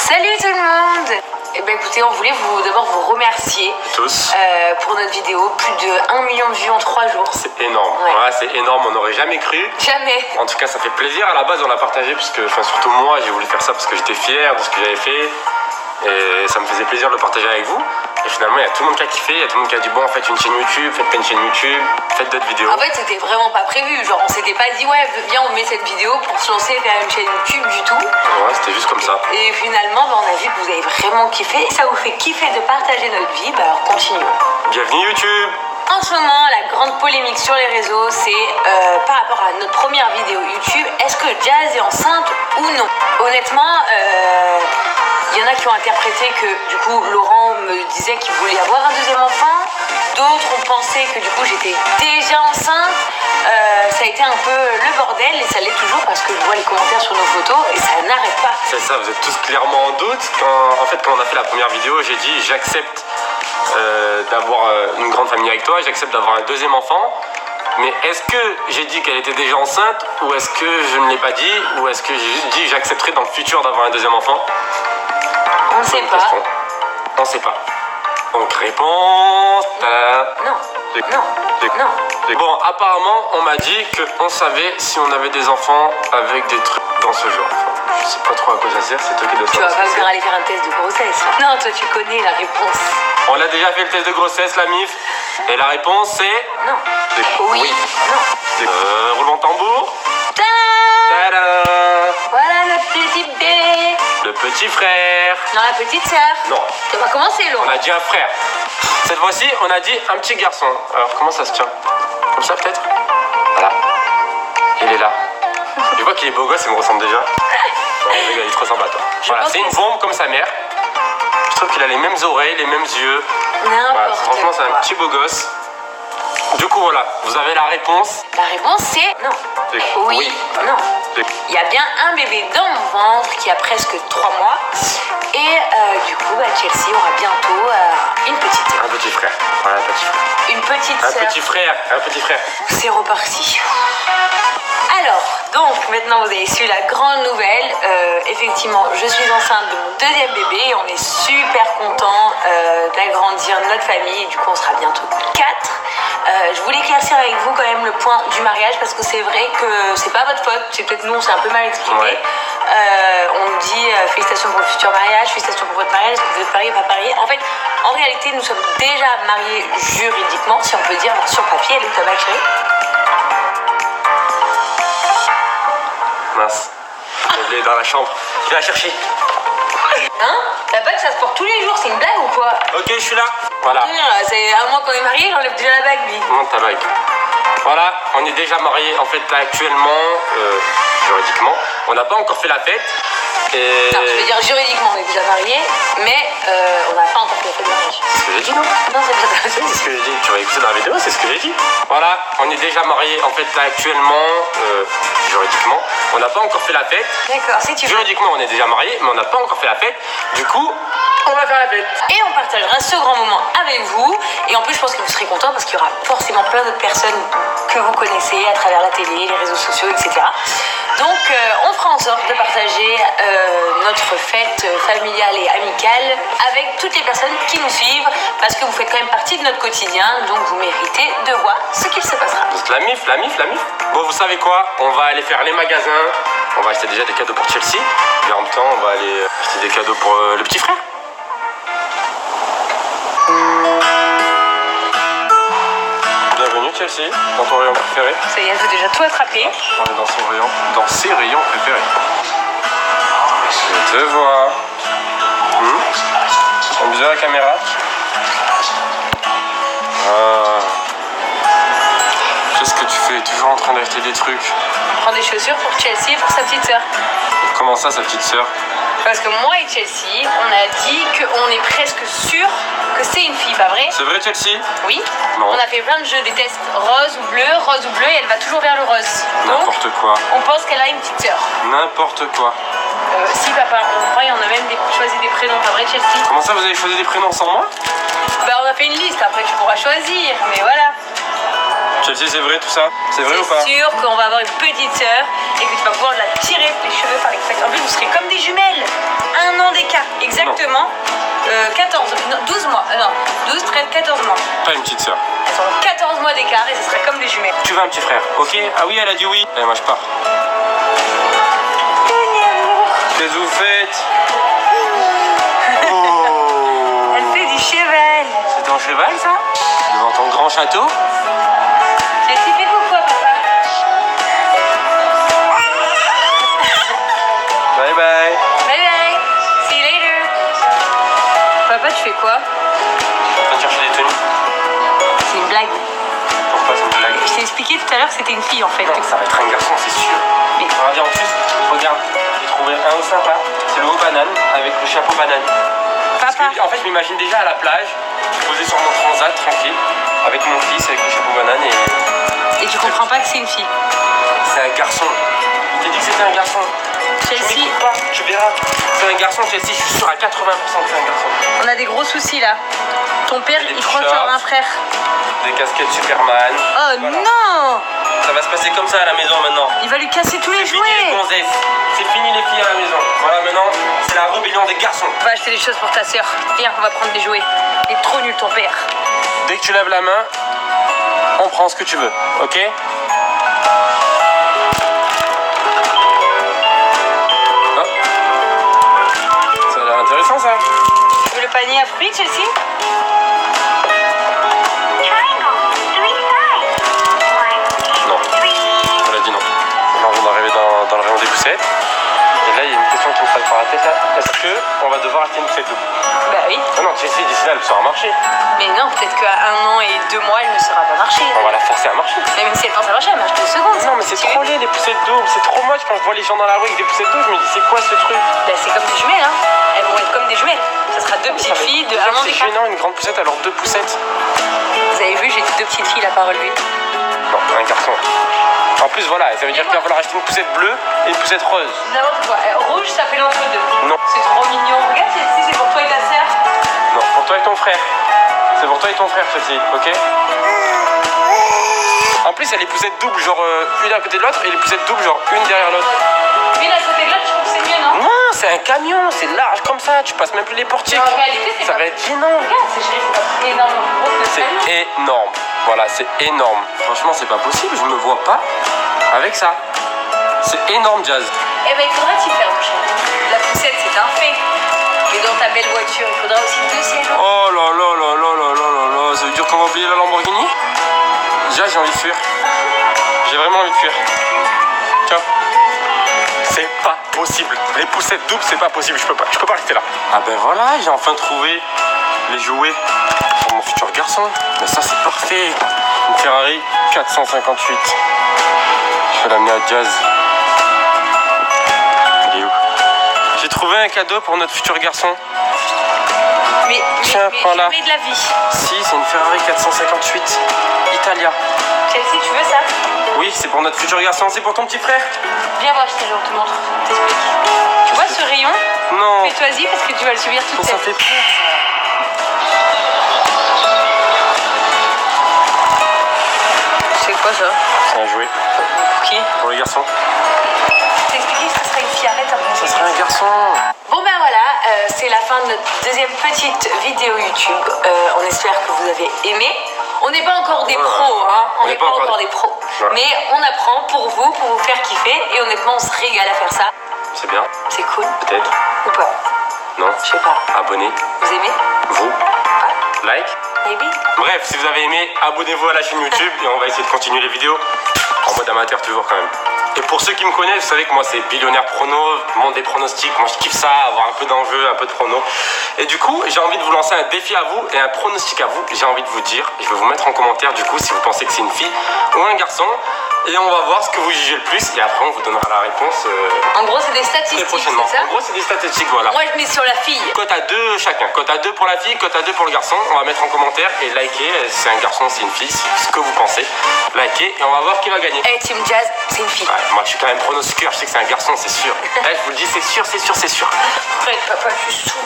Salut tout le monde. Eh ben écoutez, on voulait d'abord vous remercier tous pour notre vidéo. Plus de 1 million de vues en 3 jours. C'est énorme, Ouais. voilà, c'est énorme, on n'aurait jamais cru. Jamais. En tout cas ça fait plaisir, à la base on l'a partagé parce que, surtout moi j'ai voulu faire ça parce que j'étais fier de ce que j'avais fait. Et ça me faisait plaisir de le partager avec vous. Et finalement il y a tout le monde qui a kiffé, il y a tout le monde qui a dit bon faites une chaîne YouTube, faites pas une chaîne YouTube, faites d'autres vidéos. En fait c'était vraiment pas prévu, genre on s'était pas dit ouais viens on met cette vidéo pour se lancer vers une chaîne YouTube du tout. Ouais, c'était juste comme ça. Et finalement on a vu que vous avez vraiment kiffé. Et ça vous fait kiffer de partager notre vie, bah alors continuons. Bienvenue YouTube. En ce moment, la grande polémique sur les réseaux, c'est par rapport à notre première vidéo YouTube, est-ce que Jazz est enceinte ou non? Honnêtement, il y en a qui ont interprété que du coup Laurent me disait qu'il voulait avoir un deuxième enfant, d'autres ont pensé que du coup j'étais déjà enceinte. Ça a été un peu le bordel et ça l'est toujours parce que je vois les commentaires sur nos photos et ça n'arrête pas. C'est ça, vous êtes tous clairement en doute. Quand on a fait la première vidéo, j'ai dit j'accepte d'avoir une grande famille avec toi, j'accepte d'avoir un deuxième enfant. Mais est-ce que j'ai dit qu'elle était déjà enceinte ou est-ce que je ne l'ai pas dit ou est-ce que j'ai juste dit j'accepterai dans le futur d'avoir un deuxième enfant? On ne sait pas. Question. On ne sait pas. Donc réponse. Non. Non. Non. Bon, apparemment, on m'a dit qu'on savait si on avait des enfants avec des trucs dans ce genre. Je sais pas trop à quoi ça sert, c'est toi qui dois Tu vas savoir. pas venir aller faire un test de grossesse. Non, toi tu connais la réponse. On a déjà fait le test de grossesse, la MIF. Et la réponse c'est. Non. Oui. Non. Roulement de tambour. Tadam! Tadam! Voilà notre petit bébé. Le petit frère. Non, la petite sœur. Non, Ça va commencer, Laurent. on a dit un frère. Cette fois-ci, on a dit un petit garçon. Alors, comment ça se tient? Comme ça, peut-être? Voilà. Il est là. Je vois qu'il est beau gosse, il me ressemble déjà. Non, le gars, il te ressemble à toi. Voilà, pense c'est une que bombe comme sa mère. Je trouve qu'il a les mêmes oreilles, les mêmes yeux. Voilà, N'importe franchement, c'est un quoi. petit beau gosse. Du coup, voilà, vous avez la réponse. La réponse c'est non. Oui. Non. Il y a bien un bébé dans mon ventre qui a presque 3 mois. Et du coup, Chelsea aura bientôt une petite sœur. Un petit frère. Voilà, un petit frère. Une petite Un sœur. petit frère, un petit frère. C'est reparti. Alors, donc maintenant vous avez su la grande nouvelle. Effectivement, je suis enceinte de mon deuxième bébé et on est super content d'agrandir notre famille. Et du coup, on sera bientôt 4. Je voulais éclaircir avec vous quand même le point du mariage parce que c'est vrai que c'est pas votre faute, c'est peut-être nous, on s'est un peu mal expliqué. Ouais. On nous dit félicitations pour le futur mariage, félicitations pour votre mariage, est-ce que vous êtes mariés, pas mariés? En fait, en réalité, nous sommes déjà mariés juridiquement, si on peut dire, sur papier. Elle est ta bague, chérie? Mince. Elle est dans la chambre. Je vais la chercher. Hein? La bague, ça se porte tous les jours, c'est une blague ou quoi? Ok, je suis là. Voilà. C'est un mois qu'on est mariés, j'enlève déjà la bague, lui. Monte ta bague. Voilà, on est déjà mariés. En fait, là, actuellement, juridiquement, on n'a pas encore fait la fête. Et... Non, je veux dire juridiquement, on est déjà mariés, mais on n'a pas encore fait la fête de mariage. C'est ce que j'ai dit, non? Non, c'est pas ça. C'est ce que j'ai dit. Tu vas écouter dans la vidéo, c'est ce que j'ai dit. Voilà, on est déjà mariés. En fait, là, actuellement, juridiquement, on n'a pas encore fait la fête. D'accord, si tu veux. Juridiquement, on est déjà mariés, mais on n'a pas encore fait la fête. Du coup, on va faire la fête. Et on partagera ce grand moment avec vous. Et en plus, je pense que vous serez contents parce qu'il y aura forcément plein d'autres personnes que vous connaissez à travers la télé, les réseaux sociaux, etc. Donc, on fera en sorte de partager notre fête familiale et amicale avec toutes les personnes qui nous suivent parce que vous faites quand même partie de notre quotidien. Donc, vous méritez de voir ce qu'il se passera. La MIF. Bon, vous savez quoi? On va aller faire les magasins. On va acheter déjà des cadeaux pour Chelsea. Et en même temps, on va aller acheter des cadeaux pour le petit frère. Bienvenue Chelsea, dans ton rayon préféré. Ça y est, elle veut déjà tout attraper. On est dans son rayon, dans ses rayons préférés. Je te vois. J'aime bien la caméra. Qu'est-ce que tu fais? Toujours en train d'acheter des trucs. On prend des chaussures pour Chelsea et pour sa petite sœur. Comment ça, sa petite sœur? Parce que moi et Chelsea, on a dit qu'on est presque sûr que c'est une fille, pas vrai? C'est vrai Chelsea? Oui. Non. On a fait plein de jeux, des tests rose ou bleu, et elle va toujours vers le rose. Donc, N'importe quoi. on pense qu'elle a une petite sœur. N'importe quoi. Si papa, on croit, il y en a même choisi des prénoms, pas vrai Chelsea? Comment ça, vous avez choisi des prénoms sans moi? Bah on a fait une liste, après tu pourras choisir, mais voilà. Chelsea, c'est vrai tout ça? C'est vrai ou pas? C'est sûr qu'on va avoir une petite sœur et que tu vas pouvoir la tirer les cheveux par les facettes. En plus, vous serez comme des jumelles. 1 an d'écart. exactement 14, non, 12 mois. Non, 12, 13, 14 mois. T'as une petite sœur. Elles ont 14 mois d'écart et ce serait comme des jumelles. Tu veux un petit frère, ok? Ah oui, elle a dit oui. Allez, moi je pars. Qu'est-ce que vous faites? Oh. Elle fait du cheval. C'est ton cheval, ça? Devant ton grand château? Jessie, fais coucou à papa. Bye bye. Bye bye. See you later. Papa, tu fais quoi? On va chercher des tenues. C'est une blague. Pourquoi c'est une blague? Je t'ai expliqué tout à l'heure que c'était une fille en fait. Non, ça va être un garçon, c'est sûr. Mais- Regardez, en plus, regarde, j'ai trouvé un haut sympa. C'est le haut banane avec le chapeau banane. Parce Papa. que, en fait, je m'imagine déjà à la plage, posé sur mon transat, tranquille, avec mon fils, avec le chapeau banane et... Et tu comprends pas que c'est une fille. C'est un garçon. Il t'a dit que c'était un garçon. Chelsea, Tu m'écoutes pas, tu verras. C'est un garçon, Chelsea, je suis sûr à 80% que c'est un garçon. on a des gros soucis là. Ton père, Des il croit que tu as un shorts. frère. Des casquettes Superman. Oh Voilà. non! Ça va se passer comme ça à la maison maintenant. Il va lui casser tous les C'est fini les jouets. gonzesses. C'est fini les filles à la maison. Voilà, maintenant, c'est la rébellion des garçons. On va acheter des choses pour ta sœur. Viens, on va prendre des jouets. Il est trop nul ton père. Dès que tu lèves la main, on prend ce que tu veux, ok? Oh. Ça a l'air intéressant ça. Tu veux le panier à fruits, Chelsea? Non, elle a dit non. Alors on est arrivé dans le rayon des poussettes. Et là il y a une question qui me passe par la tête là. Est-ce qu'on va devoir acheter une poussette double? Bah oui. Ah non, Chelsea d'ici là elle saura marcher. Mais non, peut-être qu'à 1 an et 2 mois, elle ne saura pas marcher. On va la forcer à marcher. Mais même si elle pense à marcher, elle marche 2 secondes. Non mais c'est trop laid les poussettes doubles, c'est trop moche quand je vois les gens dans la rue avec des poussettes doubles, je me dis c'est quoi ce truc? Bah c'est comme des jumelles, hein. Elles vont être comme des jumelles. Ça sera 2 petites filles de 1 an C'est d'écart. gênant une grande poussette alors 2 poussettes. Vous avez vu, j'ai dit 2 petites filles là par relevé. Non, un garçon. En plus voilà, ça veut dire qu'il va falloir acheter une poussette bleue et une poussette rose. N'importe quoi. Rouge, ça fait l'entre-deux. Non. C'est trop mignon. Regarde, Chelsea, c'est pour toi et ta sœur. Non, pour toi et ton frère. C'est pour toi et ton frère ceci, ok? En plus il y a les poussettes doubles genre une à côté de l'autre et les poussettes doubles genre une derrière l'autre. Une à côté de l'autre, je trouve que c'est mieux, non? Non, c'est un camion, c'est large comme ça, tu passes même plus les portiques. Mais en réalité, c'est Ça pas... va être gênant. Regarde, c'est pas énormément gros que le camion. C'est énorme. Voilà, c'est énorme. Franchement, c'est pas possible, je me vois pas avec ça. C'est énorme, Jazz. Eh ben, il faudra t'y faire, mon cher. La poussette, c'est un fait. Mais dans ta belle voiture, il faudra aussi 2 sièges. Oh là là là là là là là là, ça veut dire qu'on va oublier la Lamborghini? Déjà, j'ai envie de fuir. J'ai vraiment envie de fuir. Tiens. C'est pas possible. Les poussettes doubles, c'est pas possible. Je peux pas rester là. Ah ben voilà, j'ai enfin trouvé les jouets pour mon futur garçon. Mais ça, c'est parfait. Une Ferrari 458. Je vais l'amener à Jazz. Il est où? J'ai trouvé un cadeau pour notre futur garçon. Mais Tiens, prends-la. jamais de la vie. Si, c'est une Ferrari 458 Italia. Chelsea, tu veux ça? Oui, c'est pour notre futur garçon, c'est pour ton petit frère. Viens voir, je te montre. T'explique. Tu vois ce rayon? Non, Fais-toi-y parce que tu vas le subir toute mais ta ça vie. fait peur. C'est quoi ça? C'est un jouet Pour qui? pour les garçons. T'expliquer que ça sera une fille, arrête un peu. Ça serait un garçon. Bon ben voilà, c'est la fin de notre deuxième petite vidéo YouTube. On espère que vous avez aimé. On n'est pas encore des pros, hein. On n'est pas encore des pros. Voilà. Mais on apprend pour vous faire kiffer. Et honnêtement, on se régale à faire ça. C'est bien, C'est cool. peut-être. Ou pas? Non. Je sais pas. Abonnez. Vous aimez? Vous. Pas? Like. Maybe? Bref, si vous avez aimé, abonnez-vous à la chaîne YouTube et on va essayer de continuer les vidéos en mode amateur toujours quand même. Et pour ceux qui me connaissent, vous savez que moi c'est billionnaire prono, monde des pronostics, moi je kiffe ça, avoir un peu d'enjeu, un peu de prono. Et du coup, j'ai envie de vous lancer un défi à vous et un pronostic à vous. J'ai envie de vous dire, je vais vous mettre en commentaire du coup si vous pensez que c'est une fille ou un garçon. Et on va voir ce que vous jugez le plus et après on vous donnera la réponse En gros, c'est des très statistiques, prochainement. c'est ça? En gros, c'est des statistiques, voilà. Moi, je mets sur la fille. Cote à 2 chacun, cote à 2 pour la fille, cote à 2 pour le garçon. On va mettre en commentaire et liker si c'est un garçon, si c'est une fille, ce que vous pensez. Likez et on va voir qui va gagner. Eh, Team Jazz, c'est une fille. Ouais, moi je suis quand même pronostiqueur, je sais que c'est un garçon, c'est sûr. Eh, je vous le dis, c'est sûr, c'est sûr, c'est sûr. Arrête, papa, je suis sous.